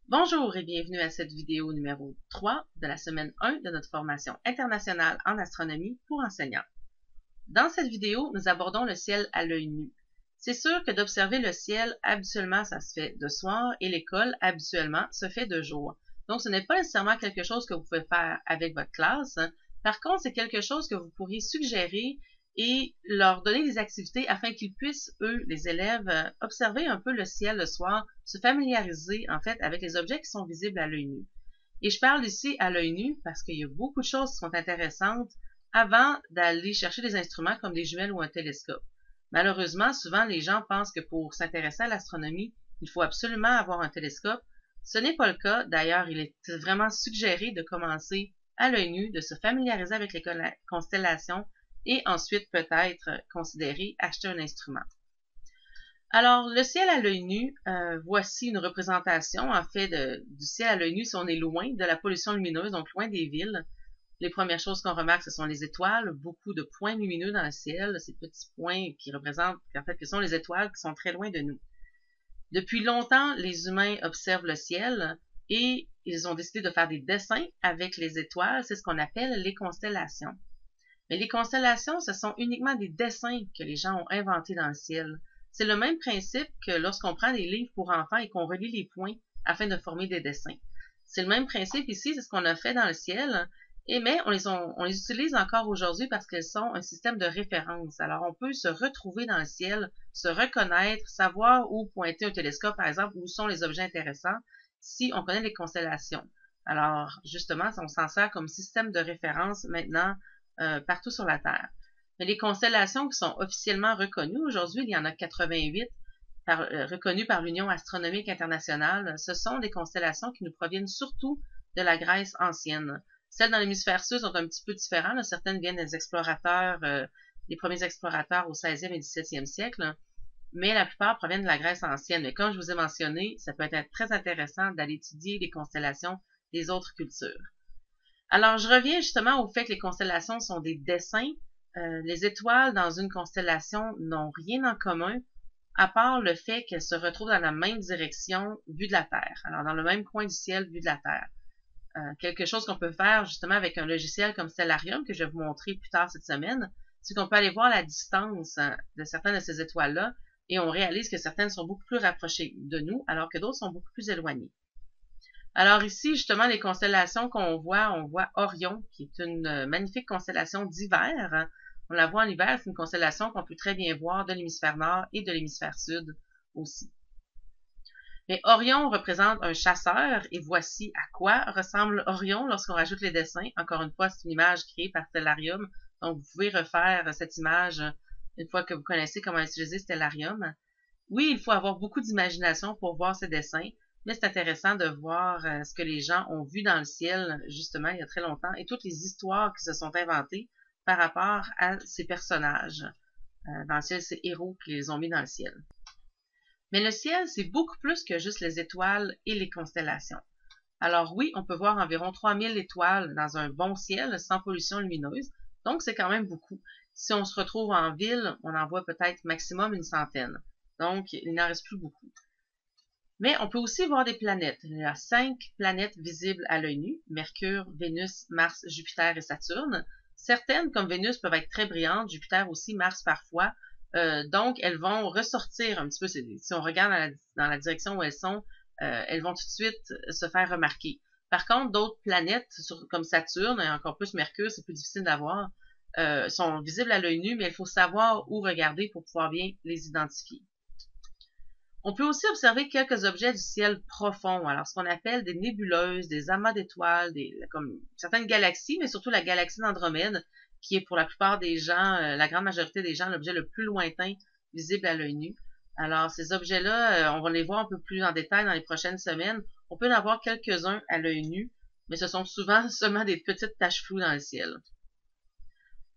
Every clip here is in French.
Bonjour et bienvenue à cette vidéo numéro 3 de la semaine 1 de notre formation internationale en astronomie pour enseignants. Dans cette vidéo, nous abordons le ciel à l'œil nu. C'est sûr que d'observer le ciel, habituellement, ça se fait de soir et l'école, habituellement, se fait de jour. Donc, ce n'est pas nécessairement quelque chose que vous pouvez faire avec votre classe. Par contre, c'est quelque chose que vous pourriez suggérer et leur donner des activités afin qu'ils puissent, eux, les élèves, observer un peu le ciel le soir, se familiariser, en fait, avec les objets qui sont visibles à l'œil nu. Et je parle ici à l'œil nu parce qu'il y a beaucoup de choses qui sont intéressantes avant d'aller chercher des instruments comme des jumelles ou un télescope. Malheureusement, souvent, les gens pensent que pour s'intéresser à l'astronomie, il faut absolument avoir un télescope. Ce n'est pas le cas. D'ailleurs, il est vraiment suggéré de commencer à l'œil nu, de se familiariser avec les constellations et ensuite peut-être considérer acheter un instrument. Alors, le ciel à l'œil nu, voici une représentation en fait du ciel à l'œil nu si on est loin de la pollution lumineuse, donc loin des villes. Les premières choses qu'on remarque, ce sont les étoiles, beaucoup de points lumineux dans le ciel, ces petits points qui représentent, en fait, que sont les étoiles qui sont très loin de nous. Depuis longtemps, les humains observent le ciel et ils ont décidé de faire des dessins avec les étoiles, c'est ce qu'on appelle les constellations. Mais les constellations, ce sont uniquement des dessins que les gens ont inventés dans le ciel. C'est le même principe que lorsqu'on prend des livres pour enfants et qu'on relie les points afin de former des dessins. C'est le même principe ici, c'est ce qu'on a fait dans le ciel, mais on les utilise encore aujourd'hui parce qu'elles sont un système de référence. Alors, on peut se retrouver dans le ciel, se reconnaître, savoir où pointer un télescope, par exemple, où sont les objets intéressants, si on connaît les constellations. Alors, justement, on s'en sert comme système de référence maintenant partout sur la Terre. Mais les constellations qui sont officiellement reconnues aujourd'hui, il y en a 88 reconnues par l'Union astronomique internationale, ce sont des constellations qui nous proviennent surtout de la Grèce ancienne. Celles dans l'hémisphère sud sont un petit peu différentes. Certaines viennent des explorateurs, des premiers explorateurs au 16e et 17e siècle, mais la plupart proviennent de la Grèce ancienne. Mais comme je vous ai mentionné, ça peut être très intéressant d'aller étudier les constellations des autres cultures. Alors, je reviens justement au fait que les constellations sont des dessins. Les étoiles dans une constellation n'ont rien en commun, à part le fait qu'elles se retrouvent dans la même direction vue de la Terre. Alors, dans le même coin du ciel vue de la Terre. Quelque chose qu'on peut faire justement avec un logiciel comme Stellarium, que je vais vous montrer plus tard cette semaine, c'est qu'on peut aller voir la distance de certaines de ces étoiles-là, et on réalise que certaines sont beaucoup plus rapprochées de nous, alors que d'autres sont beaucoup plus éloignées. Alors ici, justement, les constellations qu'on voit, on voit Orion, qui est une magnifique constellation d'hiver. On la voit en hiver, c'est une constellation qu'on peut très bien voir de l'hémisphère nord et de l'hémisphère sud aussi. Mais Orion représente un chasseur, et voici à quoi ressemble Orion lorsqu'on rajoute les dessins. Encore une fois, c'est une image créée par Stellarium, donc vous pouvez refaire cette image une fois que vous connaissez comment utiliser Stellarium. Oui, il faut avoir beaucoup d'imagination pour voir ces dessins, mais c'est intéressant de voir ce que les gens ont vu dans le ciel, justement, il y a très longtemps, et toutes les histoires qui se sont inventées par rapport à ces personnages. Dans le ciel, ces héros qui les ont mis dans le ciel. Mais le ciel, c'est beaucoup plus que juste les étoiles et les constellations. Alors oui, on peut voir environ 3000 étoiles dans un bon ciel sans pollution lumineuse, donc c'est quand même beaucoup. Si on se retrouve en ville, on en voit peut-être maximum une centaine. Donc, il n'en reste plus beaucoup. Mais on peut aussi voir des planètes. Il y a 5 planètes visibles à l'œil nu, Mercure, Vénus, Mars, Jupiter et Saturne. Certaines, comme Vénus, peuvent être très brillantes, Jupiter aussi, Mars parfois. Donc, elles vont ressortir un petit peu. Si on regarde dans la direction où elles sont, elles vont tout de suite se faire remarquer. Par contre, d'autres planètes, comme Saturne et encore plus Mercure, c'est plus difficile d'avoir, sont visibles à l'œil nu, mais il faut savoir où regarder pour pouvoir bien les identifier. On peut aussi observer quelques objets du ciel profond, alors ce qu'on appelle des nébuleuses, des amas d'étoiles, comme certaines galaxies, mais surtout la galaxie d'Andromède, qui est pour la plupart des gens, la grande majorité des gens, l'objet le plus lointain visible à l'œil nu. Alors ces objets-là, on va les voir un peu plus en détail dans les prochaines semaines. On peut en avoir quelques-uns à l'œil nu, mais ce sont souvent seulement des petites taches floues dans le ciel.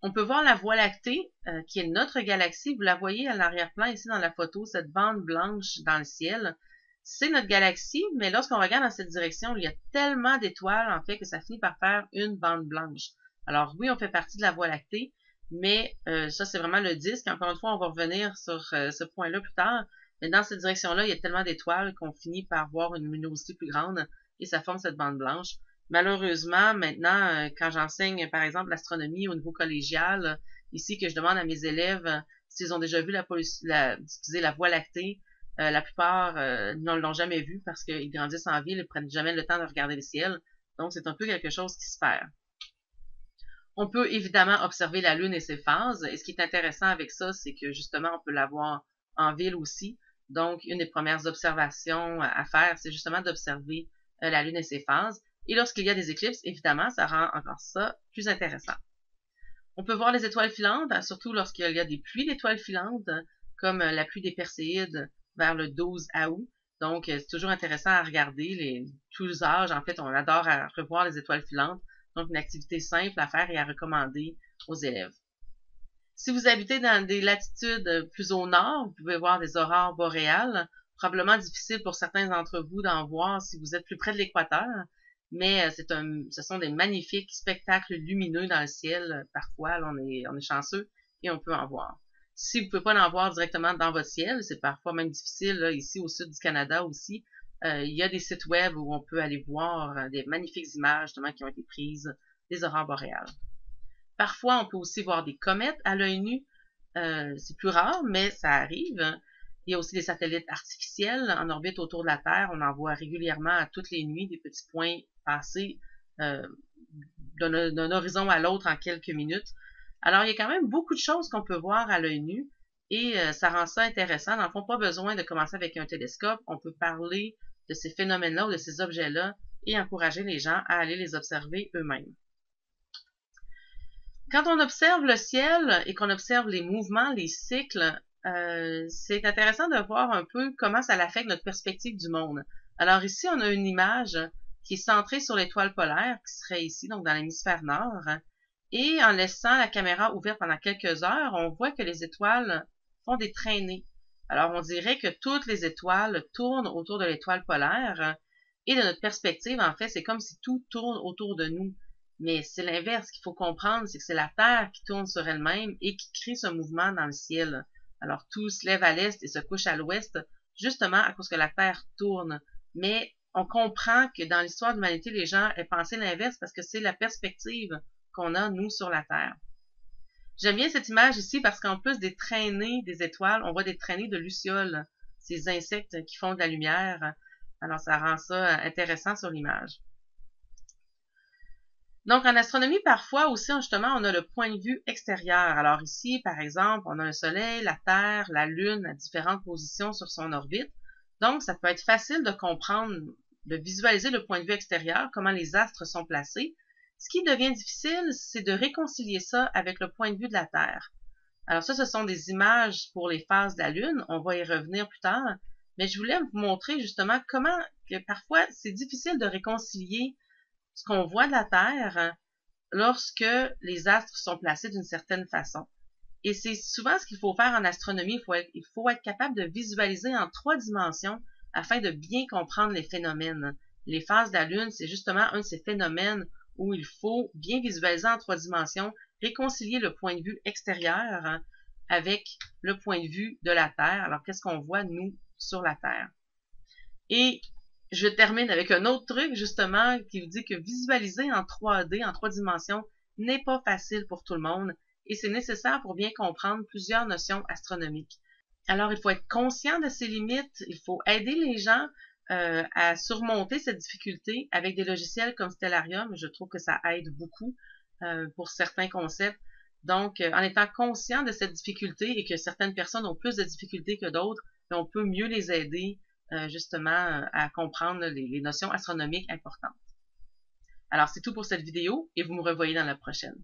On peut voir la Voie lactée, qui est notre galaxie. Vous la voyez à l'arrière-plan ici dans la photo, cette bande blanche dans le ciel. C'est notre galaxie, mais lorsqu'on regarde dans cette direction, il y a tellement d'étoiles, en fait, que ça finit par faire une bande blanche. Alors oui, on fait partie de la Voie lactée, mais ça, c'est vraiment le disque. Encore une fois, on va revenir sur ce point-là plus tard. Mais dans cette direction-là, il y a tellement d'étoiles qu'on finit par voir une luminosité plus grande et ça forme cette bande blanche. Malheureusement, maintenant, quand j'enseigne, par exemple, l'astronomie au niveau collégial, ici, que je demande à mes élèves s'ils ont déjà vu la Voie lactée, la plupart ne l'ont jamais vue parce qu'ils grandissent en ville et ne prennent jamais le temps de regarder le ciel. Donc, c'est un peu quelque chose qui se perd. On peut évidemment observer la Lune et ses phases. Et ce qui est intéressant avec ça, c'est que justement, on peut la voir en ville aussi. Donc, une des premières observations à faire, c'est justement d'observer la Lune et ses phases. Et lorsqu'il y a des éclipses, évidemment, ça rend encore ça plus intéressant. On peut voir les étoiles filantes, surtout lorsqu'il y a des pluies d'étoiles filantes, comme la pluie des Perséides vers le 12 août. Donc, c'est toujours intéressant à regarder tous les âges. En fait, on adore revoir les étoiles filantes. Donc, une activité simple à faire et à recommander aux élèves. Si vous habitez dans des latitudes plus au nord, vous pouvez voir des aurores boréales. Probablement difficile pour certains d'entre vous d'en voir si vous êtes plus près de l'équateur, mais ce sont des magnifiques spectacles lumineux dans le ciel. Parfois, là, on est chanceux et on peut en voir. Si vous ne pouvez pas en voir directement dans votre ciel, c'est parfois même difficile, là, ici au sud du Canada aussi, il y a des sites web où on peut aller voir des magnifiques images justement qui ont été prises des aurores boréales. Parfois, on peut aussi voir des comètes à l'œil nu. C'est plus rare, mais ça arrive. Il y a aussi des satellites artificiels en orbite autour de la Terre. On en voit régulièrement à toutes les nuits des petits points passés d'un horizon à l'autre en quelques minutes. Alors, il y a quand même beaucoup de choses qu'on peut voir à l'œil nu et ça rend ça intéressant. Dans le fond, pas besoin de commencer avec un télescope. On peut parler de ces phénomènes-là ou de ces objets-là et encourager les gens à aller les observer eux-mêmes. Quand on observe le ciel et qu'on observe les mouvements, les cycles, c'est intéressant de voir un peu comment ça affecte notre perspective du monde. Alors ici, on a une image qui est centrée sur l'étoile polaire, qui serait ici, donc dans l'hémisphère nord. Et en laissant la caméra ouverte pendant quelques heures, on voit que les étoiles font des traînées. Alors on dirait que toutes les étoiles tournent autour de l'étoile polaire. Et de notre perspective, en fait, c'est comme si tout tourne autour de nous. Mais c'est l'inverse qu'il faut comprendre, c'est que c'est la Terre qui tourne sur elle-même et qui crée ce mouvement dans le ciel. Alors tout se lève à l'est et se couche à l'ouest, justement à cause que la Terre tourne. Mais on comprend que dans l'histoire de l'humanité, les gens aient pensé l'inverse parce que c'est la perspective qu'on a, nous, sur la Terre. J'aime bien cette image ici parce qu'en plus des traînées des étoiles, on voit des traînées de lucioles, ces insectes qui font de la lumière. Alors ça rend ça intéressant sur l'image. Donc, en astronomie, parfois aussi, justement, on a le point de vue extérieur. Alors ici, par exemple, on a le Soleil, la Terre, la Lune à différentes positions sur son orbite. Donc, ça peut être facile de comprendre, de visualiser le point de vue extérieur, comment les astres sont placés. Ce qui devient difficile, c'est de réconcilier ça avec le point de vue de la Terre. Alors ça, ce sont des images pour les phases de la Lune. On va y revenir plus tard. Mais je voulais vous montrer justement comment que parfois c'est difficile de réconcilier ce qu'on voit de la Terre lorsque les astres sont placés d'une certaine façon. Et c'est souvent ce qu'il faut faire en astronomie. Il faut être capable de visualiser en 3 dimensions afin de bien comprendre les phénomènes. Les phases de la Lune, c'est justement un de ces phénomènes où il faut bien visualiser en 3 dimensions, réconcilier le point de vue extérieur avec le point de vue de la Terre. Alors, qu'est-ce qu'on voit, nous, sur la Terre? Et je termine avec un autre truc, justement, qui vous dit que visualiser en 3D, en 3 dimensions, n'est pas facile pour tout le monde et c'est nécessaire pour bien comprendre plusieurs notions astronomiques. Alors, il faut être conscient de ses limites, il faut aider les gens à surmonter cette difficulté avec des logiciels comme Stellarium. Je trouve que ça aide beaucoup pour certains concepts. Donc, en étant conscient de cette difficulté et que certaines personnes ont plus de difficultés que d'autres, on peut mieux les aider justement à comprendre les notions astronomiques importantes. Alors, c'est tout pour cette vidéo et vous me revoyez dans la prochaine.